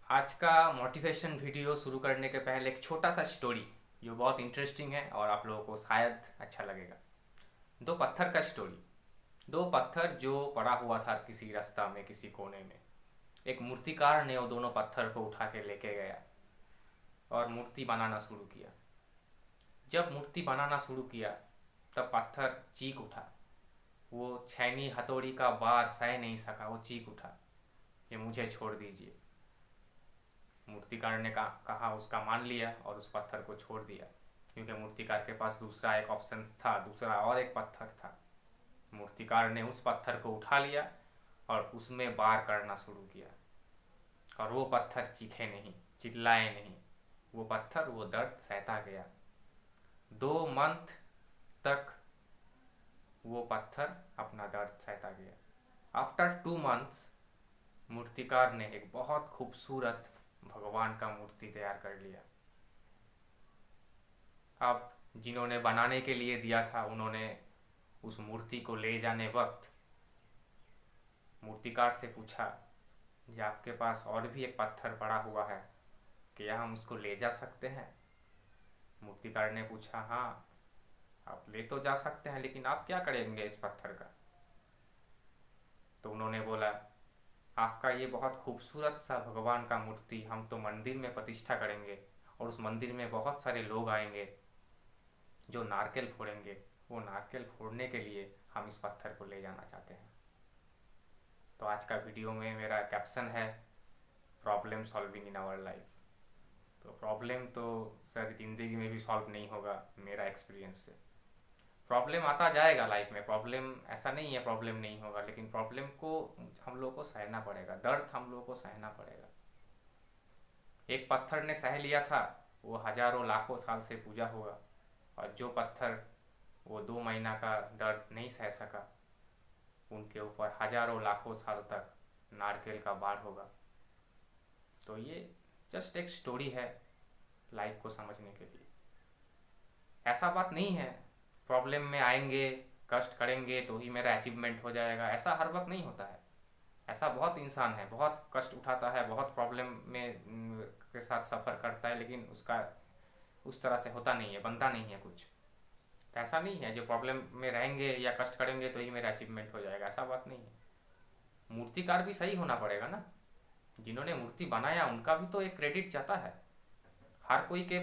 आज का motivation video शुरू करने के पहले एक छोटा सा स्टोरी जो बहुत इंटरेस्टिंग है और आप लोगों को शायद अच्छा लगेगा। दो पत्थर का स्टोरी। दो पत्थर जो पड़ा हुआ था किसी रास्ता में, किसी कोने में। एक मूर्तिकार ने वो दोनों पत्थर को उठा के लेके गया और मूर्ति बनाना शुरू किया। जब मूर्ति बनाना शुरू किया तब पत्थर चीख उठा। वो छैनी हथौड़ी का बार सह नहीं सका, वो चीख उठा, ये मुझे छोड़ दीजिए। मूर्तिकार ने कहा, उसका मान लिया और उस पत्थर को छोड़ दिया, क्योंकि मूर्तिकार के पास दूसरा एक ऑप्शन था, दूसरा और एक पत्थर था। मूर्तिकार ने उस पत्थर को उठा लिया और उसमें बार करना शुरू किया, और वो पत्थर चीखे नहीं, चिल्लाए नहीं। वो पत्थर वो दर्द सहता गया। 2 मंथ तक वो पत्थर अपना दर्द सहता गया। आफ्टर 2 मंथ्स मूर्तिकार ने एक बहुत खूबसूरत भगवान का मूर्ति तैयार कर लिया। अब जिन्होंने बनाने के लिए दिया था, उन्होंने उस मूर्ति को ले जाने वक्त मूर्तिकार से पूछा, जी आपके पास और भी एक पत्थर पड़ा हुआ है, क्या हम उसको ले जा सकते हैं? मूर्तिकार ने पूछा, हाँ आप ले तो जा सकते हैं, लेकिन आप क्या करेंगे इस पत्थर का? तो उन्होंने बोला, आपका ये बहुत खूबसूरत सा भगवान का मूर्ति हम तो मंदिर में प्रतिष्ठा करेंगे, और उस मंदिर में बहुत सारे लोग आएंगे जो नारकेल फोड़ेंगे। वो नारकेल फोड़ने के लिए हम इस पत्थर को ले जाना चाहते हैं। तो आज का वीडियो में मेरा कैप्शन है, problem solving in our life. तो प्रॉब्लम तो सर ज़िंदगी में भी सॉल्व नहीं होगा, मेरा एक्सपीरियंस से। प्रॉब्लम आता जाएगा लाइफ में, प्रॉब्लम ऐसा नहीं है प्रॉब्लम नहीं होगा, लेकिन प्रॉब्लम को हम लोग को सहना पड़ेगा, दर्द हम लोग को सहना पड़ेगा। एक पत्थर ने सह लिया था, वो हजारों लाखों साल से पूजा होगा, और जो पत्थर वो 2 महीना का दर्द नहीं सह सका, उनके ऊपर हजारों लाखों साल तक नारकेल का बाढ़ होगा। तो ये जस्ट एक स्टोरी है लाइफ को समझने के लिए। ऐसा बात नहीं है प्रॉब्लम में आएंगे, कष्ट करेंगे तो ही मेरा अचीवमेंट हो जाएगा, ऐसा हर वक्त नहीं होता है। ऐसा बहुत इंसान है, बहुत कष्ट उठाता है, बहुत प्रॉब्लम में के साथ सफ़र करता है, लेकिन उसका उस तरह से होता नहीं है, बनता नहीं है कुछ। तो ऐसा नहीं है जो प्रॉब्लम में रहेंगे या कष्ट करेंगे तो ही मेरा अचीवमेंट हो जाएगा, ऐसा बात नहीं है। मूर्तिकार भी सही होना पड़ेगा ना। जिन्होंने मूर्ति बनाया उनका भी तो एक क्रेडिट जाता है। हर कोई के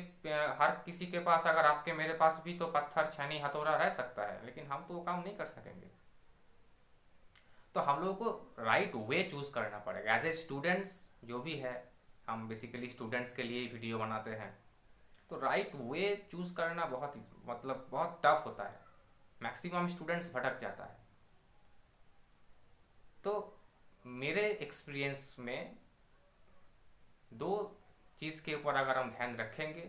हर किसी के पास, अगर आपके मेरे पास भी तो पत्थर छैनी हथौड़ा रह सकता है, लेकिन हम तो वो काम नहीं कर सकेंगे। तो हम लोगों को राइट वे चूज़ करना पड़ेगा। एज ए स्टूडेंट्स जो भी है, हम बेसिकली स्टूडेंट्स के लिए वीडियो बनाते हैं, तो राइट वे चूज़ करना बहुत टफ होता है। मैक्सिमम स्टूडेंट्स भटक जाता है। तो मेरे एक्सपीरियंस में दो चीज़ के ऊपर अगर हम ध्यान रखेंगे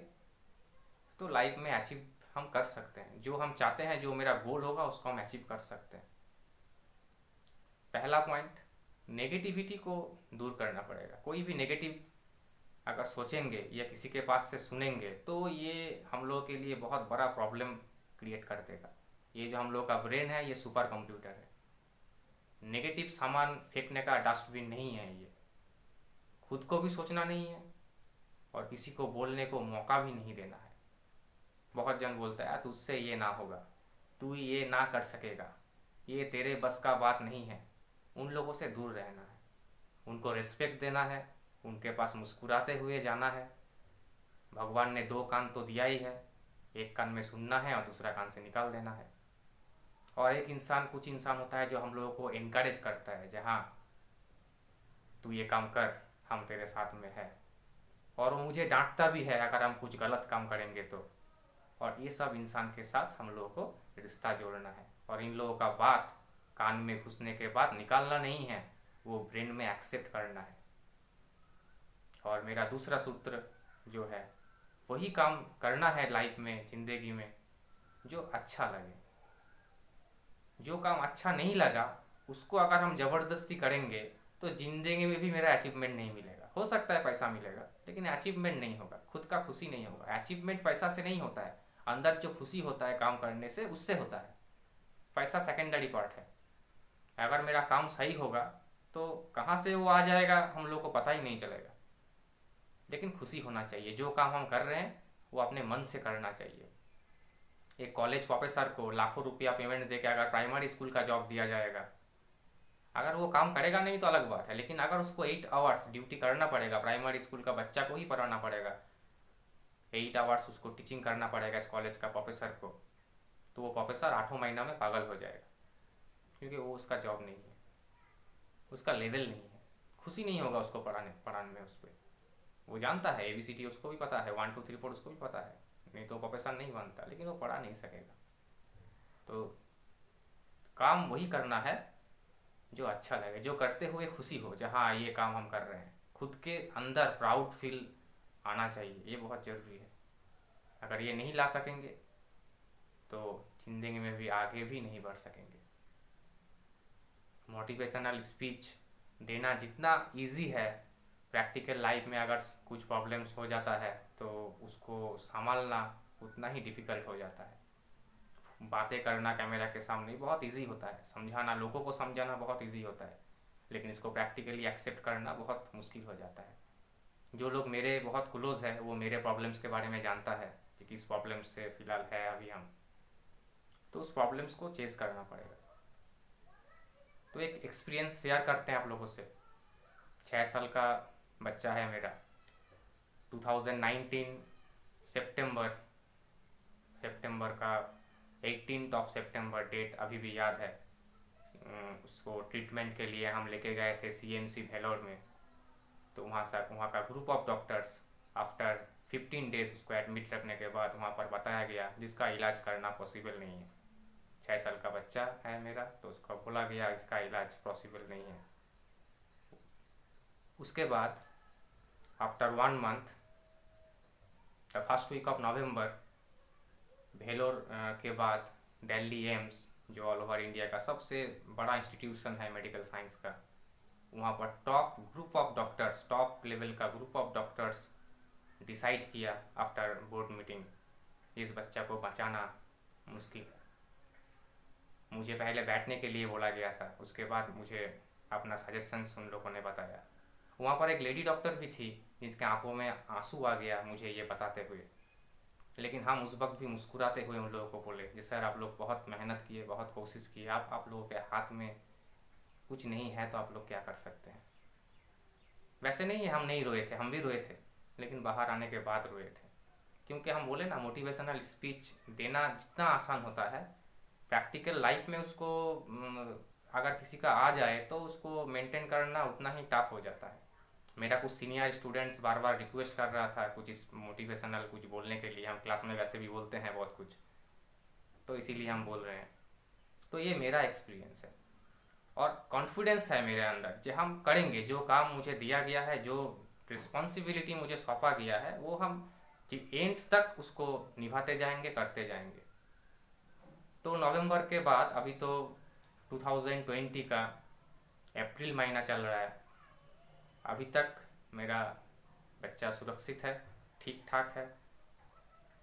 तो लाइफ में अचीव हम कर सकते हैं। जो हम चाहते हैं, जो मेरा गोल होगा, उसको हम अचीव कर सकते हैं। पहला पॉइंट, नेगेटिविटी को दूर करना पड़ेगा। कोई भी नेगेटिव अगर सोचेंगे या किसी के पास से सुनेंगे तो ये हम लोग के लिए बहुत बड़ा प्रॉब्लम क्रिएट कर देगा। ये जो हम लोग का ब्रेन है, ये सुपर कंप्यूटर है। नेगेटिव सामान फेंकने का डस्टबिन नहीं है ये। खुद को भी सोचना नहीं है और किसी को बोलने को मौका भी नहीं देना है। बहुत जन बोलता है, तुझसे ये ना होगा, तू ये ना कर सकेगा, ये तेरे बस का बात नहीं है। उन लोगों से दूर रहना है, उनको रिस्पेक्ट देना है, उनके पास मुस्कुराते हुए जाना है। भगवान ने 2 कान तो दिया ही है, एक कान में सुनना है और दूसरा कान से निकाल देना है। और एक इंसान, कुछ इंसान होता है जो हम लोगों को इनकरेज करता है, जहाँ तू ये काम कर, हम तेरे साथ में है। और वो मुझे डांटता भी है अगर हम कुछ गलत काम करेंगे तो। और ये सब इंसान के साथ हम लोगों को रिश्ता जोड़ना है, और इन लोगों का बात कान में घुसने के बाद निकालना नहीं है, वो ब्रेन में एक्सेप्ट करना है। और मेरा दूसरा सूत्र जो है, वही काम करना है लाइफ में, ज़िंदगी में, जो अच्छा लगे। जो काम अच्छा नहीं लगा उसको अगर हम ज़बरदस्ती करेंगे तो ज़िंदगी में भी मेरा अचीवमेंट नहीं मिलेगा। हो सकता है पैसा मिलेगा, लेकिन अचीवमेंट नहीं होगा, खुद का खुशी नहीं होगा। अचीवमेंट पैसा से नहीं होता है, अंदर जो खुशी होता है काम करने से, उससे होता है। पैसा सेकेंडरी पार्ट है। अगर मेरा काम सही होगा तो कहाँ से वो आ जाएगा हम लोग को पता ही नहीं चलेगा। लेकिन खुशी होना चाहिए। जो काम हम कर रहे हैं वो अपने मन से करना चाहिए। एक कॉलेज प्रोफेसर को लाखों रुपया पेमेंट दे के अगर प्राइमरी स्कूल का जॉब दिया जाएगा, अगर वो काम करेगा नहीं तो अलग बात है, लेकिन अगर उसको 8 आवर्स ड्यूटी करना पड़ेगा, प्राइमरी स्कूल का बच्चा को ही पढ़ाना पड़ेगा, 8 आवर्स उसको टीचिंग करना पड़ेगा इस कॉलेज का प्रोफेसर को, तो वो प्रोफेसर 8 महीना में पागल हो जाएगा, क्योंकि वो उसका जॉब नहीं है, उसका लेवल नहीं है, खुशी नहीं होगा उसको पढ़ाने में। उस पर वो जानता है ABCD उसको भी पता है, 1 2 3 4 उसको भी पता है, नहीं तो प्रोफेसर नहीं बनता, लेकिन वो पढ़ा नहीं सकेगा। तो काम वही करना है जो अच्छा लगे, जो करते हुए खुशी हो, जहाँ ये काम हम कर रहे हैं, खुद के अंदर प्राउड फील आना चाहिए, ये बहुत ज़रूरी है। अगर ये नहीं ला सकेंगे तो ज़िंदगी में भी आगे भी नहीं बढ़ सकेंगे। मोटिवेशनल स्पीच देना जितना इजी है, प्रैक्टिकल लाइफ में अगर कुछ प्रॉब्लम्स हो जाता है तो उसको संभालना उतना ही डिफ़िकल्ट हो जाता है। बातें करना कैमरा के सामने बहुत इजी होता है, समझाना, लोगों को समझाना बहुत इजी होता है, लेकिन इसको प्रैक्टिकली एक्सेप्ट करना बहुत मुश्किल हो जाता है। जो लोग मेरे बहुत क्लोज है वो मेरे प्रॉब्लम्स के बारे में जानता है कि किस प्रॉब्लम से फ़िलहाल है अभी हम, तो उस प्रॉब्लम्स को चेस करना पड़ेगा। तो एक एक्सपीरियंस शेयर करते हैं आप लोगों से। 6 साल का बच्चा है मेरा। 2019 सितंबर सितंबर का 18 सितंबर डेट अभी भी याद है। उसको ट्रीटमेंट के लिए हम लेके गए थे CMC भेलोर में। तो वहाँ का group of doctors after 15 days उसको एडमिट रखने के बाद वहाँ पर बताया गया जिसका इलाज करना पॉसिबल नहीं है। 6 साल का बच्चा है मेरा, तो उसको बोला गया इसका इलाज पॉसिबल नहीं है। उसके बाद after 1 month, the first week of November, Vellore के बाद दिल्ली एम्स, जो ऑल ओवर इंडिया का सबसे बड़ा इंस्टीट्यूशन है मेडिकल साइंस का, वहाँ पर top group of doctors, top level का ग्रुप ऑफ डॉक्टर्स डिसाइड किया आफ्टर बोर्ड मीटिंग, इस बच्चा को बचाना मुश्किल है। मुझे पहले बैठने के लिए बोला गया था, उसके बाद मुझे अपना सजेशंस उन लोगों ने बताया। वहाँ पर एक लेडी डॉक्टर भी थी जिनके आंखों में आंसू आ गया मुझे ये बताते हुए, लेकिन हम उस वक्त भी मुस्कुराते हुए उन लोगों को बोले कि सर आप लोग बहुत मेहनत किए, बहुत कोशिश किए, आप लोगों के हाथ में कुछ नहीं है तो आप लोग क्या कर सकते हैं। वैसे नहीं है हम नहीं रोए थे, हम भी रोए थे, लेकिन बाहर आने के बाद रोए थे, क्योंकि हम बोले ना, मोटिवेशनल स्पीच देना जितना आसान होता है, प्रैक्टिकल लाइफ में उसको अगर किसी का आ जाए तो उसको मेंटेन करना उतना ही टफ हो जाता है। मेरा कुछ सीनियर स्टूडेंट्स बार बार रिक्वेस्ट कर रहा था कुछ इस मोटिवेशनल कुछ बोलने के लिए, हम क्लास में वैसे भी बोलते हैं बहुत कुछ, तो इसीलिए हम बोल रहे हैं। तो ये मेरा एक्सपीरियंस है और कॉन्फिडेंस है मेरे अंदर जो हम करेंगे, जो काम मुझे दिया गया है, जो रिस्पॉन्सिबिलिटी मुझे सौंपा गया है, वो हम एंड तक उसको निभाते जाएंगे, करते जाएंगे। तो नवंबर के बाद अभी तो 2020 का अप्रैल महीना चल रहा है, अभी तक मेरा बच्चा सुरक्षित है, ठीक ठाक है,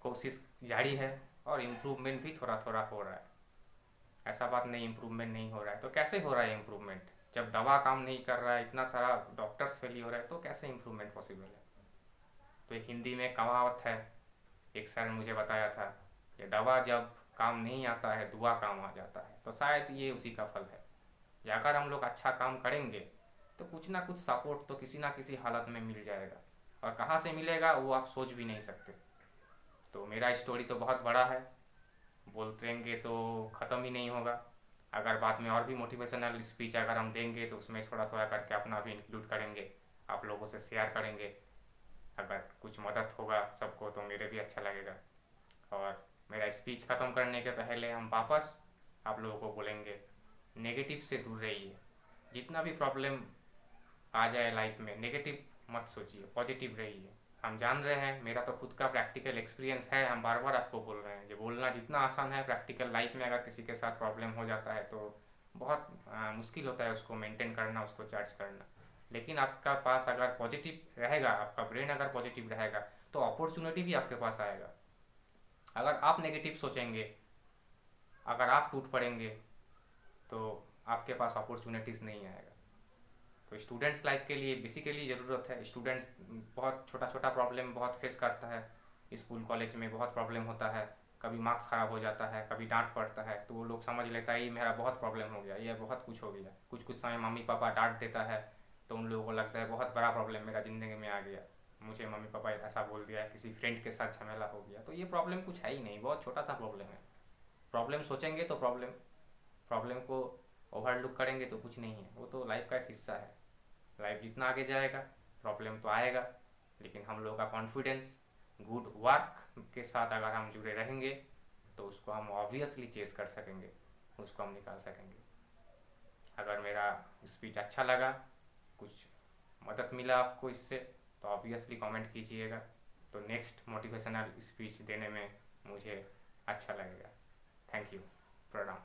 कोशिश जारी है और इम्प्रूवमेंट भी थोड़ा थोड़ा हो रहा है। ऐसा बात नहीं इम्प्रूवमेंट नहीं हो रहा है, तो कैसे हो रहा है इम्प्रूवमेंट? जब दवा काम नहीं कर रहा है, इतना सारा डॉक्टर्स फेल हो रहा है, तो कैसे इम्प्रूवमेंट पॉसिबल है? तो एक हिंदी में कहावत है, एक सर ने मुझे बताया था कि दवा जब काम नहीं आता है दुआ काम आ जाता है। तो शायद ये उसी का फल है कि अगर हम लोग अच्छा काम करेंगे तो कुछ ना कुछ सपोर्ट तो किसी ना किसी हालत में मिल जाएगा, और कहाँ से मिलेगा वो आप सोच भी नहीं सकते। तो मेरा स्टोरी तो बहुत बड़ा है, बोलते रहेंगे तो ख़त्म ही नहीं होगा। अगर बाद में और भी मोटिवेशनल स्पीच अगर हम देंगे तो उसमें थोड़ा थोड़ा करके अपना भी इंक्लूड करेंगे, आप लोगों से शेयर करेंगे। अगर कुछ मदद होगा सबको तो मेरे भी अच्छा लगेगा। और मेरा स्पीच ख़त्म करने के पहले हम वापस आप लोगों को बोलेंगे, नेगेटिव से दूर रहिए। जितना भी प्रॉब्लम आ जाए लाइफ में, नेगेटिव मत सोचिए, पॉजिटिव रहिए। हम जान रहे हैं, मेरा तो खुद का प्रैक्टिकल एक्सपीरियंस है, हम बार बार आपको बोल रहे हैं, ये बोलना जितना आसान है, प्रैक्टिकल लाइफ में अगर किसी के साथ प्रॉब्लम हो जाता है तो बहुत मुश्किल होता है उसको मेंटेन करना, उसको चार्ज करना। लेकिन आपका पास अगर पॉजिटिव रहेगा, आपका ब्रेन अगर पॉजिटिव रहेगा तो अपॉर्चुनिटी भी आपके पास आएगा। अगर आप नेगेटिव सोचेंगे, अगर आप टूट पड़ेंगे तो आपके पास अपॉर्चुनिटीज़ नहीं आएगा। तो स्टूडेंट्स लाइफ के लिए बेसिकली ज़रूरत है। स्टूडेंट्स बहुत छोटा छोटा प्रॉब्लम बहुत फेस करता है, स्कूल कॉलेज में बहुत प्रॉब्लम होता है, कभी मार्क्स ख़राब हो जाता है, कभी डांट पड़ता है, तो वो लोग समझ लेता है ये मेरा बहुत प्रॉब्लम हो गया, ये बहुत कुछ हो गया। कुछ कुछ समय मम्मी पापा डांट देता है तो उन लोगों को लगता है बहुत बड़ा प्रॉब्लम मेरा ज़िंदगी में आ गया, मुझे मम्मी पापा ऐसा बोल दिया, किसी फ्रेंड के साथ झमेला हो गया। तो ये प्रॉब्लम कुछ है ही नहीं, बहुत छोटा सा प्रॉब्लम है। प्रॉब्लम सोचेंगे तो प्रॉब्लम प्रॉब्लम को ओवरलुक करेंगे तो कुछ नहीं है, वो तो लाइफ का एक हिस्सा है। लाइफ जितना आगे जाएगा प्रॉब्लम तो आएगा, लेकिन हम लोगों का कॉन्फिडेंस, गुड वर्क के साथ अगर हम जुड़े रहेंगे तो उसको हम ऑब्वियसली चेस कर सकेंगे, उसको हम निकाल सकेंगे। अगर मेरा स्पीच अच्छा लगा, कुछ मदद मिला आपको इससे, तो ऑब्वियसली कमेंट कीजिएगा, तो नेक्स्ट मोटिवेशनल स्पीच देने में मुझे अच्छा लगेगा। Thank you. प्रणाम।